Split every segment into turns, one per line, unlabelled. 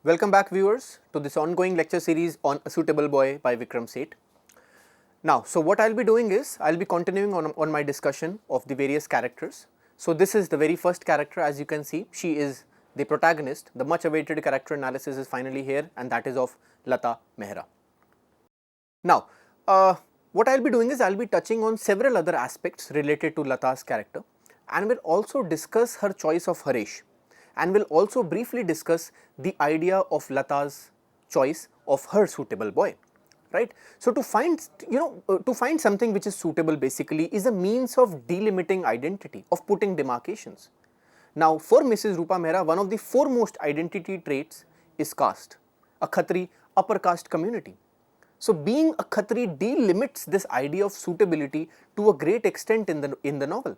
Welcome back viewers to this ongoing lecture series on A Suitable Boy by Vikram Seth. Now, so what I will be doing is, I will be continuing on my discussion of the various characters. So this is the very first character. As you can see, she is the protagonist. The much awaited character analysis is finally here, and that is of Lata Mehra. Now, what I will be doing is, I will be touching on several other aspects related to Lata's character, and will also discuss her choice of Haresh, and will also briefly discuss the idea of Lata's choice of her suitable boy, right. So, to find to find something which is suitable basically is a means of delimiting identity, of putting demarcations. Now, for Mrs. Rupa Mehra, one of the foremost identity traits is caste, a Khatri upper caste community. So, being a Khatri delimits this idea of suitability to a great extent in the novel.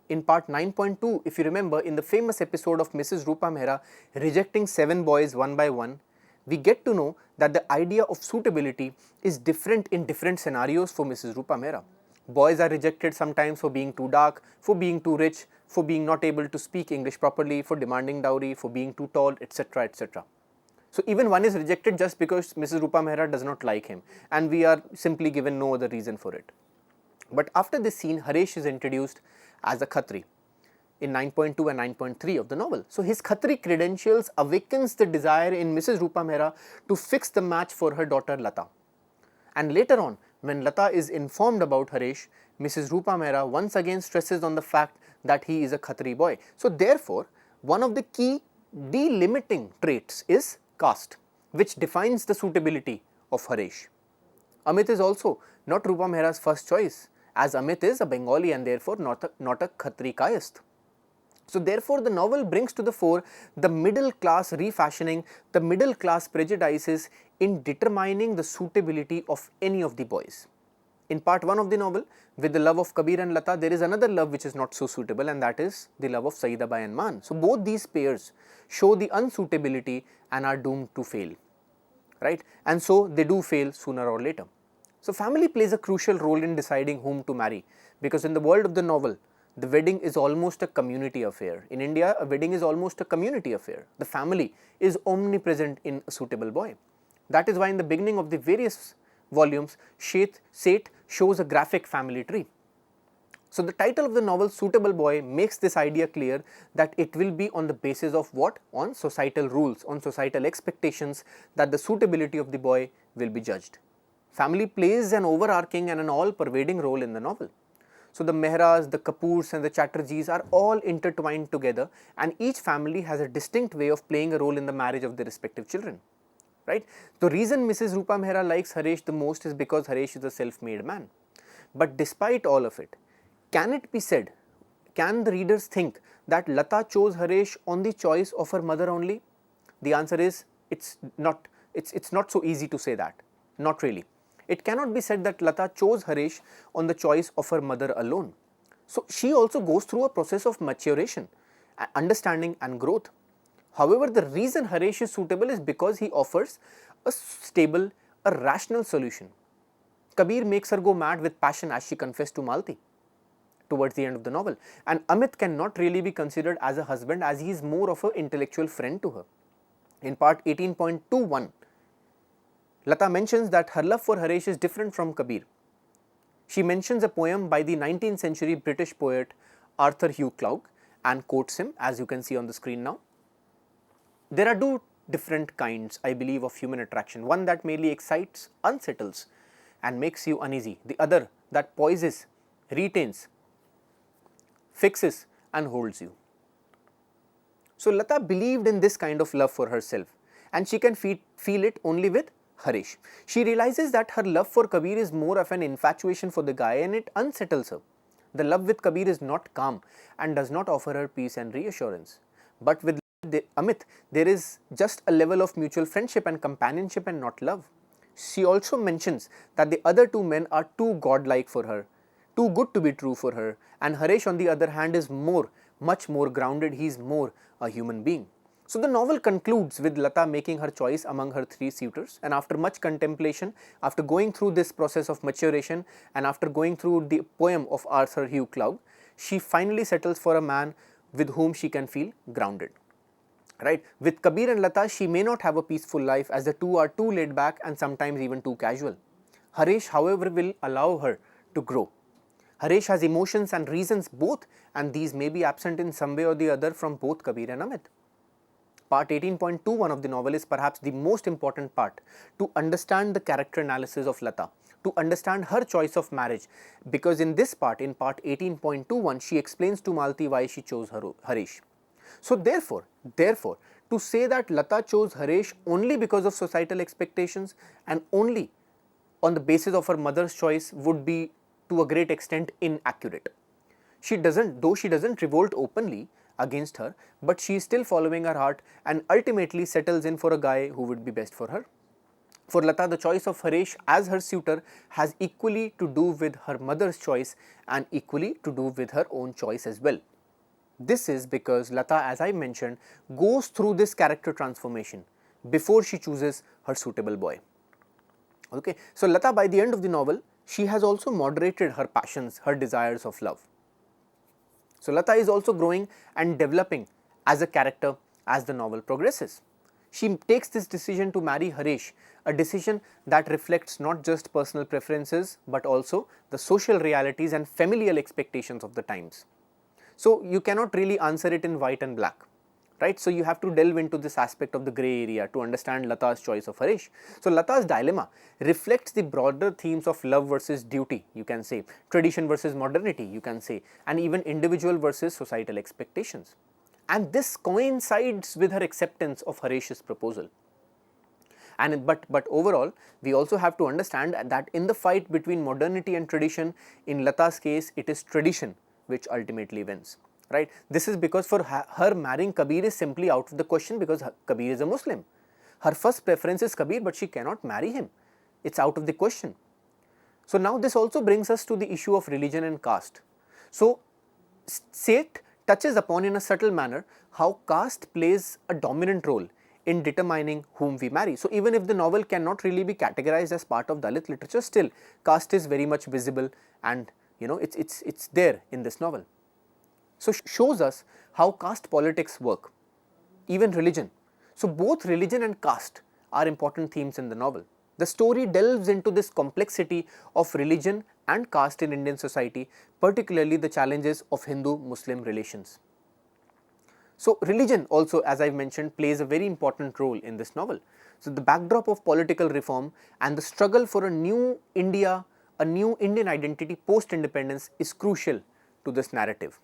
In part 9.2, if you remember, in the famous episode of Mrs. Rupa Mehra rejecting 7 boys one by one, we get to know that the idea of suitability is different in different scenarios for Mrs. Rupa Mehra. Boys are rejected sometimes for being too dark, for being too rich, for being not able to speak English properly, for demanding dowry, for being too tall, etc. etc. So, even one is rejected just because Mrs. Rupa Mehra does not like him, and we are simply given no other reason for it. But after this scene, Haresh is introduced as a Khatri in 9.2 and 9.3 of the novel. So, his Khatri credentials awakens the desire in Mrs. Rupa Mehra to fix the match for her daughter Lata. And later on, when Lata is informed about Haresh, Mrs. Rupa Mehra once again stresses on the fact that he is a Khatri boy. So, therefore, one of the key delimiting traits is caste, which defines the suitability of Haresh. Amit is also not Rupa Mehra's first choice, as Amit is a Bengali and therefore not a Khatri Kayast. So, therefore, the novel brings to the fore the middle class refashioning, the middle class prejudices in determining the suitability of any of the boys. In part 1 of the novel, with the love of Kabir and Lata, there is another love which is not so suitable, and that is the love of Saidabai and Man. So, both these pairs show the unsuitability and are doomed to fail, right, and so they do fail sooner or later. So, family plays a crucial role in deciding whom to marry, because in the world of the novel, the wedding is almost a community affair. In India, a wedding is almost a community affair. The family is omnipresent in a suitable boy. That is why in the beginning of the various volumes, Seth shows a graphic family tree. So, the title of the novel, Suitable Boy, makes this idea clear that it will be on the basis of what? On societal rules, on societal expectations, that the suitability of the boy will be judged. Family plays an overarching and an all-pervading role in the novel. So, the Mehras, the Kapoors and the Chatterjees are all intertwined together, and each family has a distinct way of playing a role in the marriage of their respective children, right. The reason Mrs. Rupa Mehra likes Haresh the most is because Haresh is a self-made man. But despite all of it, can it be said, can the readers think that Lata chose Haresh on the choice of her mother only? The answer is, it's not so easy to say that, not really. It cannot be said that Lata chose Haresh on the choice of her mother alone. So, she also goes through a process of maturation, understanding and growth. However, the reason Haresh is suitable is because he offers a stable, a rational solution. Kabir makes her go mad with passion as she confessed to Malti towards the end of the novel, and Amit cannot really be considered as a husband, as he is more of an intellectual friend to her. In part 18.21, Lata mentions that her love for Haresh is different from Kabir. She mentions a poem by the 19th century British poet Arthur Hugh Clarke and quotes him, as you can see on the screen now. There are two different kinds, I believe, of human attraction. One that merely excites, unsettles and makes you uneasy. The other that poises, retains, fixes and holds you. So, Lata believed in this kind of love for herself, and she can feel it only with Haresh. She realizes that her love for Kabir is more of an infatuation for the guy, and it unsettles her. The love with Kabir is not calm and does not offer her peace and reassurance. But with Amit, there is just a level of mutual friendship and companionship and not love. She also mentions that the other two men are too godlike for her, too good to be true for her, and Haresh on the other hand is much more grounded, he is more a human being. So, the novel concludes with Lata making her choice among her 3 suitors, and after much contemplation, after going through this process of maturation and after going through the poem of Arthur Hugh Clarke, she finally settles for a man with whom she can feel grounded. right? With Kabir and Lata, she may not have a peaceful life as the two are too laid back and sometimes even too casual. Haresh, however, will allow her to grow. Haresh has emotions and reasons both, and these may be absent in some way or the other from both Kabir and Amit. Part 18.21 of the novel is perhaps the most important part to understand the character analysis of Lata, to understand her choice of marriage, because in this part, in part 18.21, she explains to Malti why she chose Haresh. So therefore, to say that Lata chose Haresh only because of societal expectations and only on the basis of her mother's choice would be to a great extent inaccurate. Though she doesn't revolt openly against her, but she is still following her heart and ultimately settles in for a guy who would be best for her. For Lata, the choice of Haresh as her suitor has equally to do with her mother's choice and equally to do with her own choice as well. This is because Lata, as I mentioned, goes through this character transformation before she chooses her suitable boy. Okay, so Lata, by the end of the novel, she has also moderated her passions, her desires of love. So Lata is also growing and developing as a character as the novel progresses. She takes this decision to marry Haresh, a decision that reflects not just personal preferences but also the social realities and familial expectations of the times. So you cannot really answer it in white and black, right? So you have to delve into this aspect of the grey area to understand Lata's choice of Haresh. So Lata's dilemma reflects the broader themes of love versus duty, you can say, tradition versus modernity, you can say, and even individual versus societal expectations. And this coincides with her acceptance of Haresh's proposal. But overall, we also have to understand that in the fight between modernity and tradition, in Lata's case, it is tradition which ultimately wins, right? This is because for her marrying Kabir is simply out of the question because Kabir is a Muslim. Her first preference is Kabir, but she cannot marry him. It's out of the question. So now this also brings us to the issue of religion and caste. So Seth touches upon in a subtle manner how caste plays a dominant role in determining whom we marry. So even if the novel cannot really be categorized as part of Dalit literature, still caste is very much visible and it's there in this novel. So shows us how caste politics work, even religion. So both religion and caste are important themes in the novel. The story delves into this complexity of religion and caste in Indian society, particularly the challenges of Hindu-Muslim relations. So religion also, as I mentioned, plays a very important role in this novel. So the backdrop of political reform and the struggle for a new India, a new Indian identity post-independence is crucial to this narrative,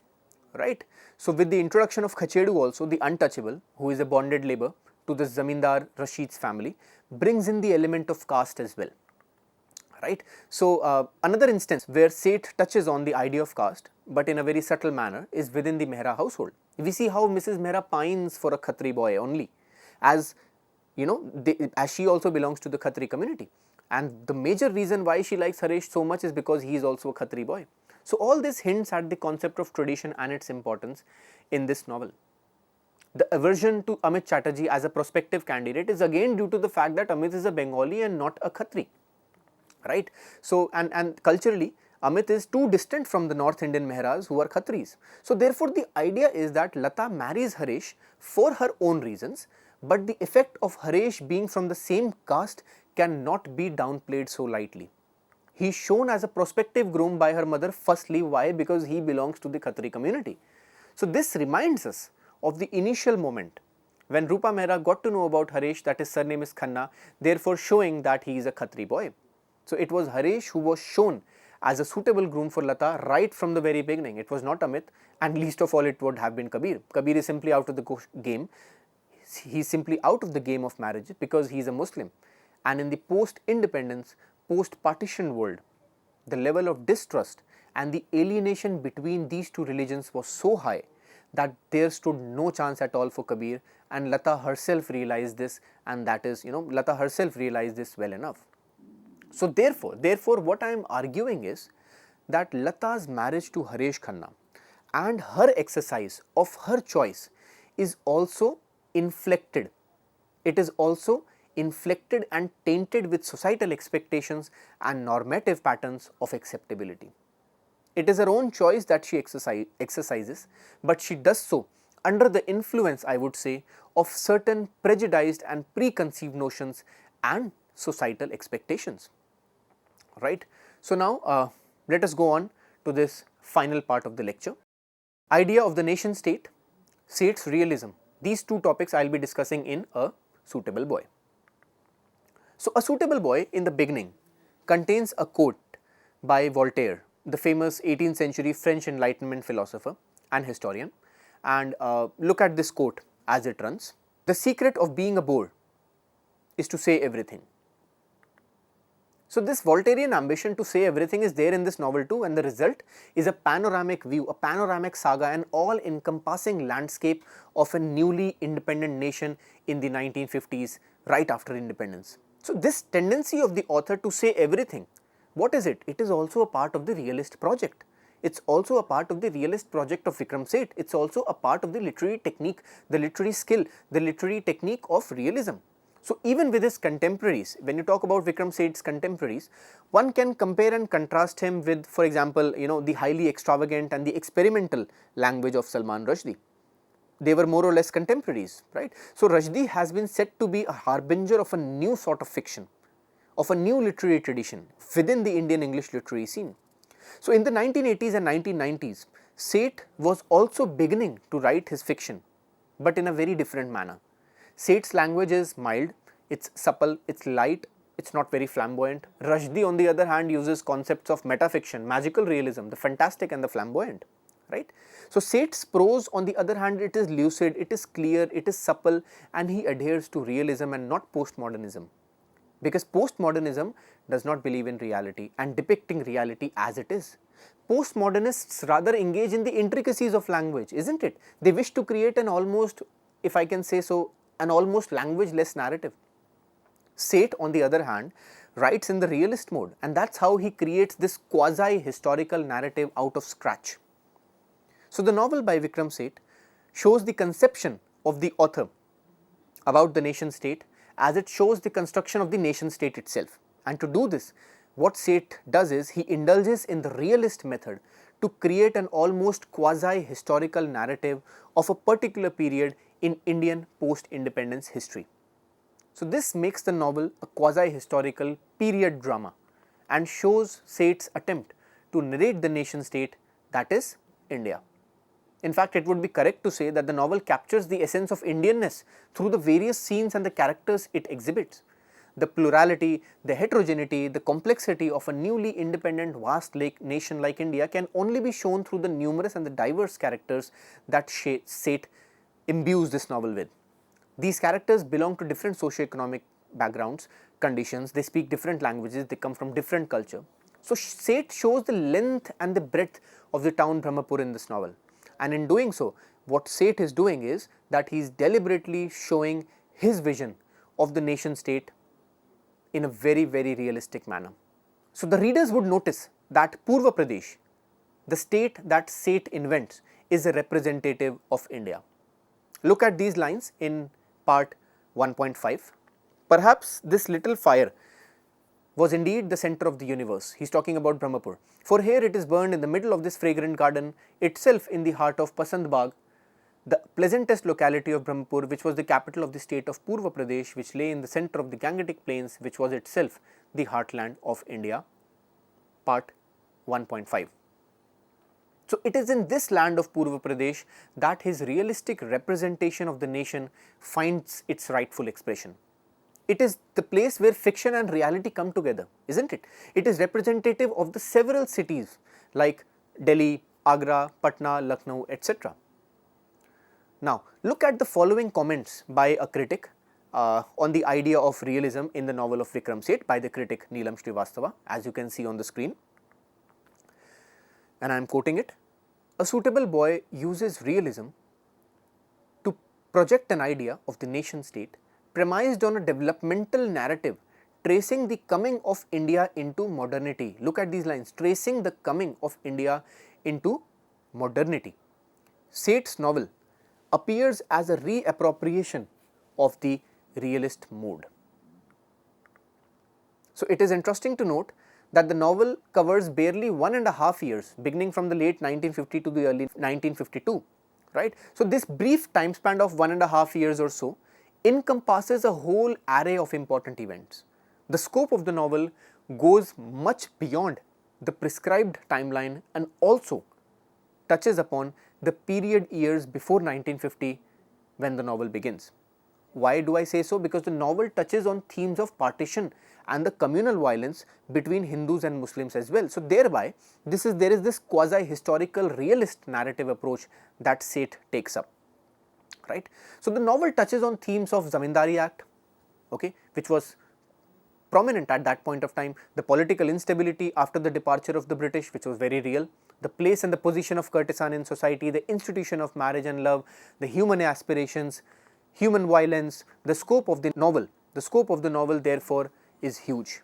right? So with the introduction of Khachedu also, the untouchable, who is a bonded labor to the Zamindar Rashid's family, brings in the element of caste as well, right? So another instance where Seth touches on the idea of caste, but in a very subtle manner, is within the Mehra household. We see how Mrs. Mehra pines for a Khatri boy only, as as she also belongs to the Khatri community. And the major reason why she likes Haresh so much is because he is also a Khatri boy. So all this hints at the concept of tradition and its importance in this novel. The aversion to Amit Chatterjee as a prospective candidate is again due to the fact that Amit is a Bengali and not a Khatri, right? So and culturally, Amit is too distant from the North Indian Mehras who are Khatris. So therefore, the idea is that Lata marries Haresh for her own reasons, but the effect of Haresh being from the same caste cannot be downplayed so lightly. He is shown as a prospective groom by her mother firstly. Why? Because he belongs to the Khatri community. So this reminds us of the initial moment when Rupa Mehra got to know about Haresh that his surname is Khanna, therefore showing that he is a Khatri boy. So it was Haresh who was shown as a suitable groom for Lata right from the very beginning. It was not Amit, and least of all it would have been Kabir. Kabir is simply out of the game. He is simply out of the game of marriage because he is a Muslim. And in the post-independence, post-partition world, the level of distrust and the alienation between these two religions was so high that there stood no chance at all for Kabir, and Lata herself realized this, and that is, Lata herself realized this well enough. So therefore what I am arguing is that Lata's marriage to Haresh Khanna and her exercise of her choice is also inflected. It is also inflected and tainted with societal expectations and normative patterns of acceptability. It is her own choice that she exercises, but she does so under the influence, I would say, of certain prejudiced and preconceived notions and societal expectations. Right. So, now let us go on to this final part of the lecture. Idea of the nation state, Seth's realism. These two topics I will be discussing in A Suitable Boy. So, A Suitable Boy in the beginning contains a quote by Voltaire, the famous 18th century French Enlightenment philosopher and historian, and look at this quote as it runs. The secret of being a bore is to say everything. So, this Voltairean ambition to say everything is there in this novel too, and the result is a panoramic view, a panoramic saga, an all encompassing landscape of a newly independent nation in the 1950s, right after independence. So, this tendency of the author to say everything, what is it? It is also a part of the realist project. It is also a part of the realist project of Vikram Seth. It is also a part of the literary technique, the literary skill, the literary technique of realism. So, even with his contemporaries, when you talk about Vikram Seth's contemporaries, one can compare and contrast him with, for example, the highly extravagant and the experimental language of Salman Rushdie. They were more or less contemporaries, right. So, Rushdie has been said to be a harbinger of a new sort of fiction, of a new literary tradition within the Indian English literary scene. So, in the 1980s and 1990s, Seth was also beginning to write his fiction, but in a very different manner. Seth's language is mild, it is supple, it is light, it is not very flamboyant. Rushdie on the other hand uses concepts of metafiction, magical realism, the fantastic and the flamboyant, right. So, Seth's prose on the other hand, it is lucid, it is clear, it is supple, and he adheres to realism and not postmodernism, because postmodernism does not believe in reality and depicting reality as it is. Postmodernists rather engage in the intricacies of language, isn't it? They wish to create an almost, if I can say so, an almost language-less narrative. Seth, on the other hand, writes in the realist mode, and that is how he creates this quasi-historical narrative out of scratch. So, the novel by Vikram Seth shows the conception of the author about the nation state as it shows the construction of the nation state itself. And to do this, what Seth does is he indulges in the realist method to create an almost quasi-historical narrative of a particular period in Indian post-independence history. So, this makes the novel a quasi-historical period drama and shows Seth's attempt to narrate the nation state, that is India. In fact, it would be correct to say that the novel captures the essence of Indianness through the various scenes and the characters it exhibits. The plurality, the heterogeneity, the complexity of a newly independent vast nation like India can only be shown through the numerous and the diverse characters that Seth imbues this novel with. These characters belong to different socio-economic backgrounds, conditions, they speak different languages, they come from different culture. So, Seth shows the length and the breadth of the town Brahmapur in this novel, and in doing so, what Seth is doing is that he is deliberately showing his vision of the nation state in a very, very realistic manner. So, the readers would notice that Purva Pradesh, the state that Seth invents, is a representative of India. Look at these lines in part 1.5. Perhaps this little fire was indeed the center of the universe. He is talking about Brahmapur. For here it is burned in the middle of this fragrant garden, itself in the heart of Pasand Bagh, the pleasantest locality of Brahmapur, which was the capital of the state of Purva Pradesh, which lay in the center of the Gangetic plains, which was itself the heartland of India. Part 1.5. So, it is in this land of Purva Pradesh that his realistic representation of the nation finds its rightful expression. It is the place where fiction and reality come together, isn't it? It is representative of the several cities like Delhi, Agra, Patna, Lucknow, etc. Now, look at the following comments by a critic on the idea of realism in the novel of Vikram Seth by the critic Neelam Srivastava, as you can see on the screen, and I am quoting it. A suitable boy uses realism to project an idea of the nation state premised on a developmental narrative tracing the coming of India into modernity. Look at these lines, tracing the coming of India into modernity. Seth's novel appears as a reappropriation of the realist mode. So, it is interesting to note that the novel covers barely 1.5 years beginning from the late 1950 to the early 1952, right? So this brief time span of 1.5 years or so encompasses a whole array of important events. The scope of the novel goes much beyond the prescribed timeline and also touches upon the period years before 1950 when the novel begins. Why do I say so? Because the novel touches on themes of partition and the communal violence between Hindus and Muslims as well. So thereby, there is this quasi-historical realist narrative approach that Seth takes up, right? So the novel touches on themes of Zamindari Act, okay, which was prominent at that point of time, the political instability after the departure of the British, which was very real, the place and the position of courtesan in society, the institution of marriage and love, the human aspirations, human violence, the scope of the novel therefore is huge.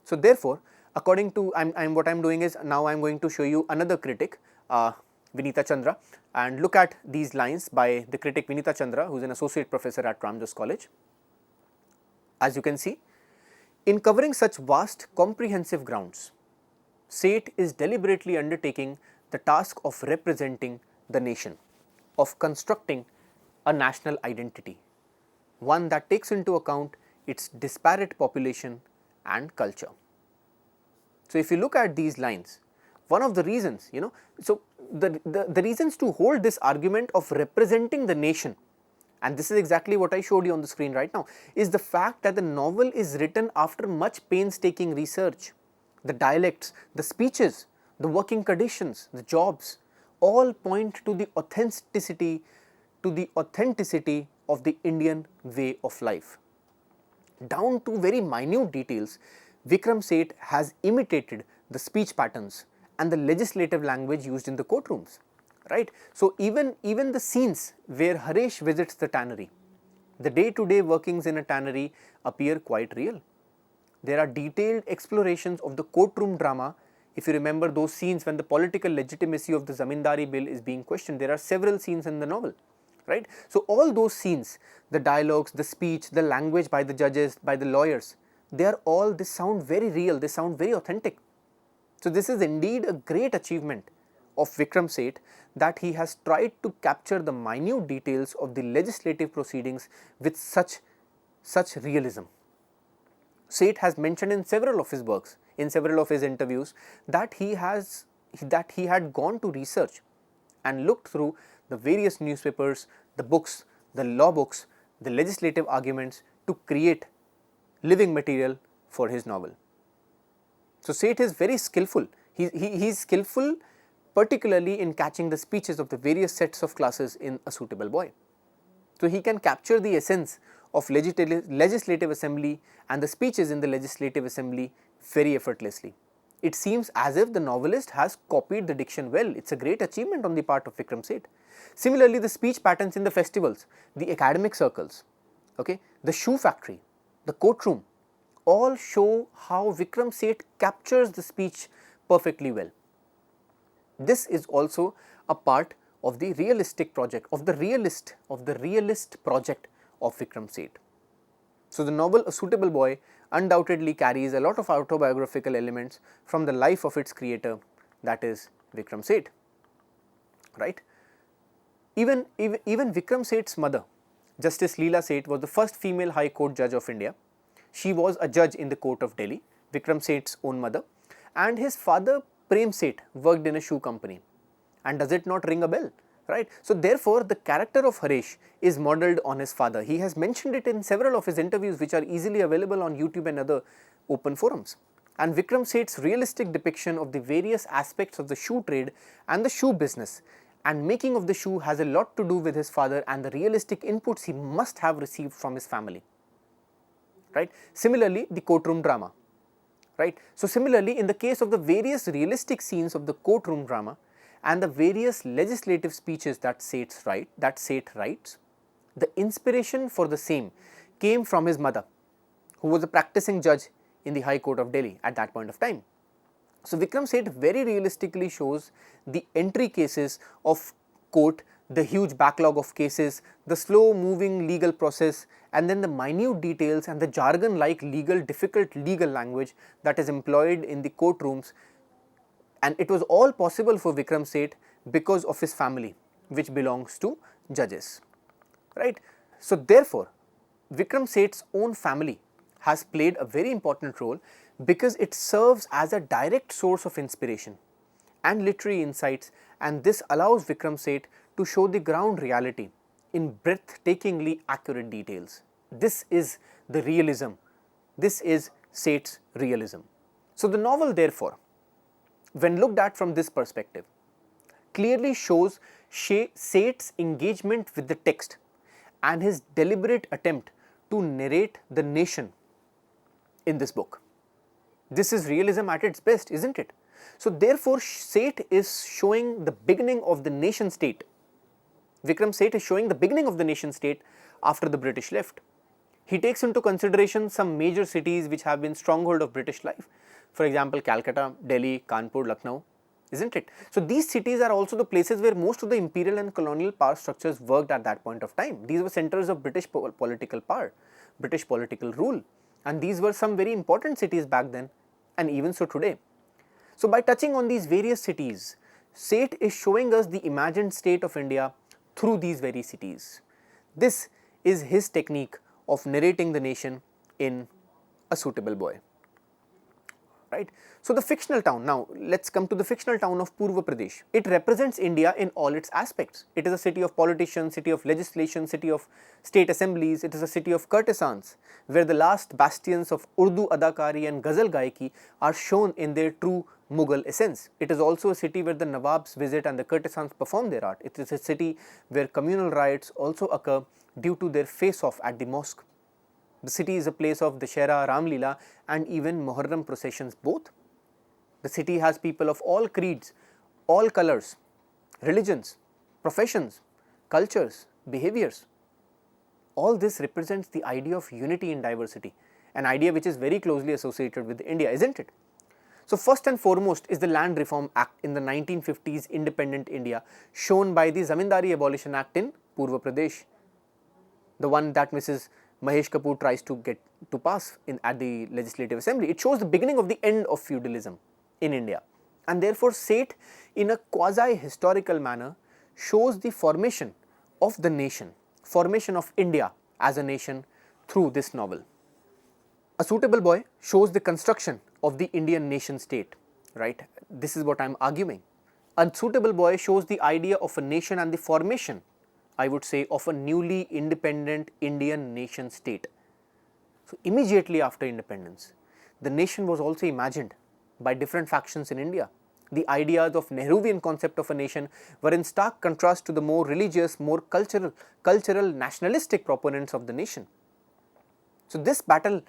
So therefore, according to what I'm doing is now I'm going to show you another critic, Vinita Chandra, and look at these lines by the critic Vinita Chandra, who is an associate professor at Ramjas College. As you can see, in covering such vast comprehensive grounds, Seth is deliberately undertaking the task of representing the nation, of constructing a national identity, one that takes into account its disparate population and culture. So if you look at these lines, one of the reasons, so the reasons to hold this argument of representing the nation, and this is exactly what I showed you on the screen right now, is the fact that the novel is written after much painstaking research. The dialects, the speeches, the working conditions, the jobs, all point to the authenticity of the Indian way of life. Down to very minute details, Vikram Seth has imitated the speech patterns and the legislative language used in the courtrooms, right? So even the scenes where Haresh visits the tannery, the day-to-day workings in a tannery appear quite real. There are detailed explorations of the courtroom drama. If you remember those scenes when the political legitimacy of the Zamindari bill is being questioned, there are several scenes in the novel, right? So all those scenes, the dialogues, the speech, the language by the judges, by the lawyers, they sound very real, they sound very authentic. So this is indeed a great achievement of Vikram Seth, that he has tried to capture the minute details of the legislative proceedings with such realism. Seth has mentioned in several of his works, in several of his interviews, that he had gone to research and looked through the various newspapers, the books, the law books, the legislative arguments to create living material for his novel. So Seth is very skillful. He is skillful particularly in catching the speeches of the various sets of classes in A Suitable Boy. So he can capture the essence of legislative assembly and the speeches in the legislative assembly very effortlessly. It seems as if the novelist has copied the diction well. It's a great achievement on the part of Vikram Seth. Similarly, the speech patterns in the festivals, the academic circles, okay, the shoe factory, the courtroom, all show how Vikram Seth captures the speech perfectly well. This is also a part of the realistic project, of the realist project of Vikram Seth. So the novel A Suitable Boy undoubtedly carries a lot of autobiographical elements from the life of its creator, that is Vikram Seth, right? Even Vikram Seth's mother, Justice Leela Seth, was the first female High Court judge of India. She was a judge in the court of Delhi, Vikram Seth's own mother, and his father Prem Seth worked in a shoe company. And does it not ring a bell, right? So therefore, the character of Haresh is modelled on his father. He has mentioned it in several of his interviews, which are easily available on YouTube and other open forums. And Vikram Seth's realistic depiction of the various aspects of the shoe trade and the shoe business and making of the shoe has a lot to do with his father and the realistic inputs he must have received from his family, right? Similarly, the courtroom drama, right? So similarly, in the case of the various realistic scenes of the courtroom drama and the various legislative speeches that Seth writes, the inspiration for the same came from his mother, who was a practicing judge in the High Court of Delhi at that point of time. So Vikram Seth very realistically shows the entry cases of court, the huge backlog of cases, the slow moving legal process, and then the minute details and the jargon like difficult legal language that is employed in the courtrooms. And it was all possible for Vikram Seth because of his family, which belongs to judges, right. So therefore, Vikram Seth's own family has played a very important role because it serves as a direct source of inspiration and literary insights, and this allows Vikram Seth to show the ground reality in breathtakingly accurate details. This is the realism. This is Seth's realism. So the novel therefore, when looked at from this perspective, clearly shows Seth's engagement with the text and his deliberate attempt to narrate the nation in this book. This is realism at its best, isn't it? So therefore, Seth is showing the beginning of the nation state. Vikram Seth is showing the beginning of the nation state after the British left. He takes into consideration some major cities which have been stronghold of British life. For example, Calcutta, Delhi, Kanpur, Lucknow, isn't it? So these cities are also the places where most of the imperial and colonial power structures worked at that point of time. These were centers of British political power, British political rule, and these were some very important cities back then, and even so today. So by touching on these various cities, Seth is showing us the imagined state of India through these very cities. This is his technique of narrating the nation in A Suitable Boy, right. So the fictional town, now let's come to the fictional town of Purva Pradesh. It represents India in all its aspects. It is a city of politicians, city of legislation, city of state assemblies, it is a city of courtesans, where the last bastions of Urdu adakari and ghazal gaiki are shown in their true Mughal essence. It is also a city where the Nawabs visit and the courtesans perform their art. It is a city where communal riots also occur due to their face-off at the mosque. The city is a place of Dashera, Ramlila and even Muharram processions both. The city has people of all creeds, all colors, religions, professions, cultures, behaviors. All this represents the idea of unity in diversity, an idea which is very closely associated with India, isn't it? So first and foremost is the Land Reform Act in the 1950s independent India, shown by the Zamindari Abolition Act in Purva Pradesh, the one that Mrs. Mahesh Kapoor tries to get to pass at the Legislative Assembly. It shows the beginning of the end of feudalism in India, and therefore Seth, in a quasi-historical manner, shows the formation of the nation, formation of India as a nation through this novel. A Suitable Boy shows the construction of the Indian nation state, right? This is what I am arguing. A Suitable Boy shows the idea of a nation and the formation, I would say, of a newly independent Indian nation state. So immediately after independence, the nation was also imagined by different factions in India. The ideas of Nehruvian concept of a nation were in stark contrast to the more religious, more cultural nationalistic proponents of the nation. So this battle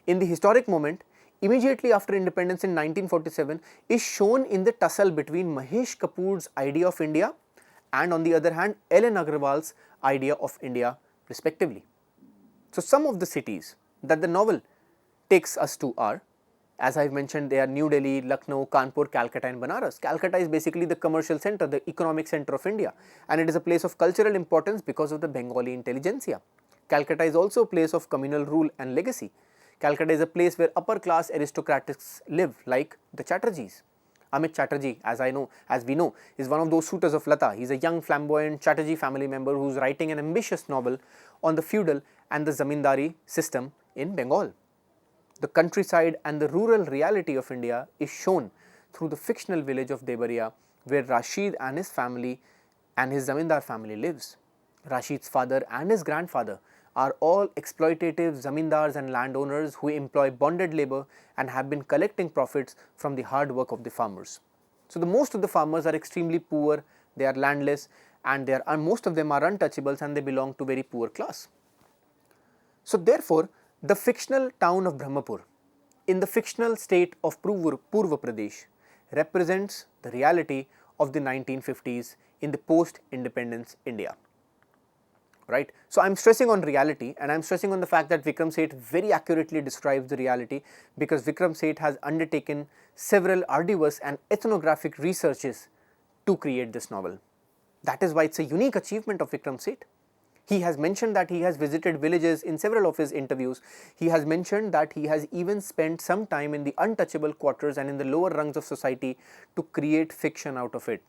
in the historic moment immediately after independence in 1947 is shown in the tussle between Mahesh Kapoor's idea of India and, on the other hand, L.N. Agarwal's idea of India respectively. So some of the cities that the novel takes us to are, as I have mentioned, they are New Delhi, Lucknow, Kanpur, Calcutta and Banaras. Calcutta is basically the commercial center, the economic center of India, and it is a place of cultural importance because of the Bengali intelligentsia. Calcutta is also a place of communal rule and legacy. Calcutta is a place where upper class aristocrats live, like the Chatterjees. Amit Chatterjee, as we know, is one of those suitors of Lata. He is a young flamboyant Chatterjee family member who is writing an ambitious novel on the feudal and the zamindari system in Bengal. The countryside and the rural reality of India is shown through the fictional village of Debaria, where Rashid and his family and his zamindar family lives. Rashid's father and his grandfather are all exploitative zamindars and landowners who employ bonded labor and have been collecting profits from the hard work of the farmers. So the most of the farmers are extremely poor, they are landless, and most of them are untouchables, and they belong to very poor class. So therefore, the fictional town of Brahmapur in the fictional state of Purva Pradesh represents the reality of the 1950s in the post-independence India. Right. So I am stressing on reality, and I am stressing on the fact that Vikram Seth very accurately describes the reality, because Vikram Seth has undertaken several arduous and ethnographic researches to create this novel. That is why it is a unique achievement of Vikram Seth. He has mentioned that he has visited villages in several of his interviews. He has mentioned that he has even spent some time in the untouchable quarters and in the lower rungs of society to create fiction out of it.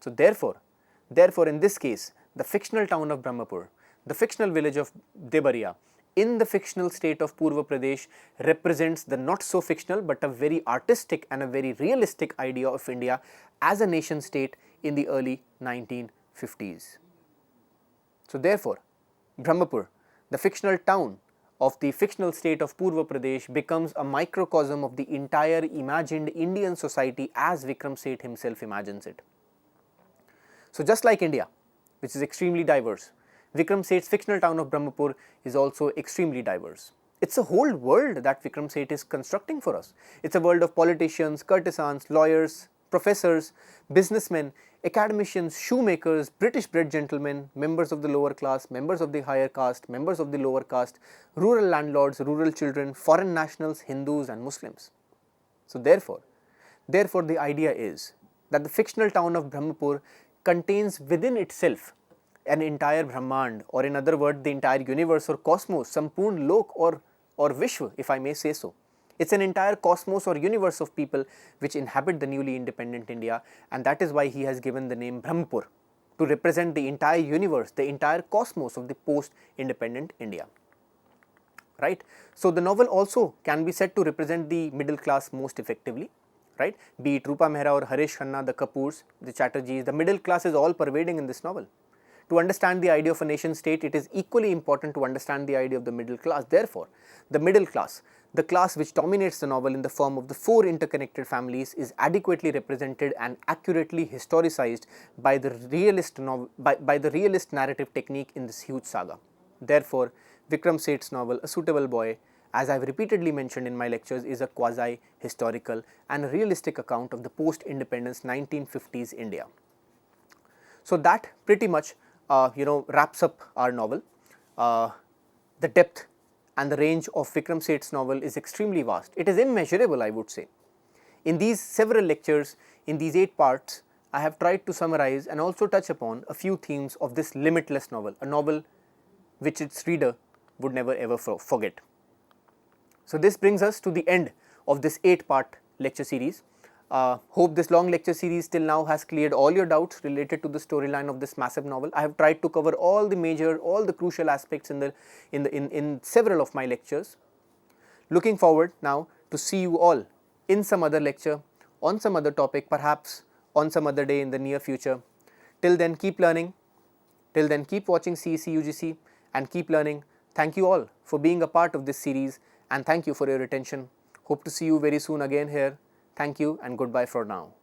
So therefore, Therefore, in this case, the fictional town of Brahmapur, the fictional village of Debaria, in the fictional state of Purva Pradesh represents the not so fictional but a very artistic and a very realistic idea of India as a nation state in the early 1950s. So, therefore, Brahmapur, the fictional town of the fictional state of Purva Pradesh, becomes a microcosm of the entire imagined Indian society as Vikram Seth himself imagines it. So, just like India, which is extremely diverse, Vikram Seth's fictional town of Brahmapur is also extremely diverse. It's a whole world that Vikram Seth is constructing for us. It's a world of politicians, courtesans, lawyers, professors, businessmen, academicians, shoemakers, British bred gentlemen, members of the lower class, members of the higher caste, members of the lower caste, rural landlords, rural children, foreign nationals, Hindus and Muslims. So, therefore, the idea is that the fictional town of Brahmapur contains within itself an entire Brahmand, or in other words, the entire universe or cosmos, Sampurn Lok or Vishwa, if I may say so. It's an entire cosmos or universe of people which inhabit the newly independent India, and that is why he has given the name Brahmapur, to represent the entire universe, the entire cosmos of the post-independent India. Right? So, the novel also can be said to represent the middle class most effectively. Right? Be it Rupa Mehra or Harish Khanna, the Kapoors, the Chatterjees, the middle class is all pervading in this novel. To understand the idea of a nation state, it is equally important to understand the idea of the middle class. Therefore, the middle class, the class which dominates the novel in the form of the four interconnected families, is adequately represented and accurately historicized by the realist narrative technique in this huge saga. Therefore, Vikram Seth's novel A Suitable Boy, as I have repeatedly mentioned in my lectures, is a quasi-historical and realistic account of the post-independence 1950s India. So, that pretty much wraps up our novel. The depth and the range of Vikram Seth's novel is extremely vast. It is immeasurable, I would say. In these several lectures, in these 8 parts, I have tried to summarize and also touch upon a few themes of this limitless novel, a novel which its reader would never ever forget. So, this brings us to the end of this 8-part lecture series. Hope this long lecture series till now has cleared all your doubts related to the storyline of this massive novel. I have tried to cover all the crucial aspects in several of my lectures. Looking forward now to see you all in some other lecture, on some other topic, perhaps on some other day in the near future. Till then, keep learning. Till then, keep watching CEC-UGC and keep learning. Thank you all for being a part of this series, and thank you for your attention. Hope to see you very soon again here. Thank you and goodbye for now.